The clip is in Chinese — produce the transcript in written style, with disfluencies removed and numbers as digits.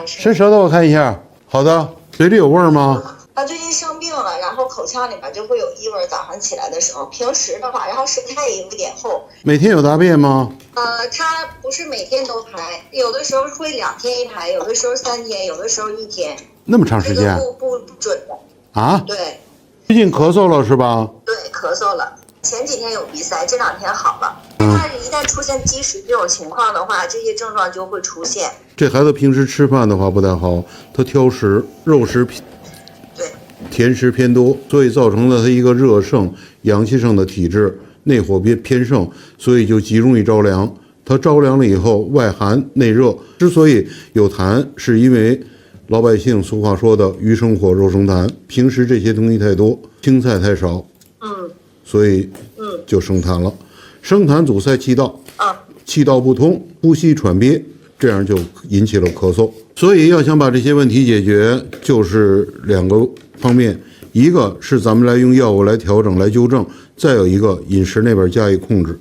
伸舌头我看一下。好的，嘴里有味儿吗？他最近生病了，然后口腔里边就会有异味，早上起来的时候。平时的话，然后舌苔也有点厚。每天有大便吗？他不是每天都排，有的时候会2天一排，有的时候3天，有的时候1天。那么长时间？这个不准的。啊？对。最近咳嗽了是吧？对，咳嗽了。前几天有鼻塞，这2天好了。他一旦出现积食这种情况的话，这些症状就会出现。这孩子平时吃饭的话不太好，他挑食，肉食对，甜食偏多，所以造成了他一个热盛、阳气盛的体质，内火偏盛，所以就极容易着凉。他着凉了以后，外寒内热。之所以有痰，是因为老百姓俗话说的“鱼生火，肉生痰”，平时这些东西太多，青菜太少，所以就生痰了。生痰阻塞气道，气道不通，呼吸喘憋，这样就引起了咳嗽。所以要想把这些问题解决，就是2个方面，一个是咱们来用药物来调整、来纠正，再有一个饮食那边加以控制。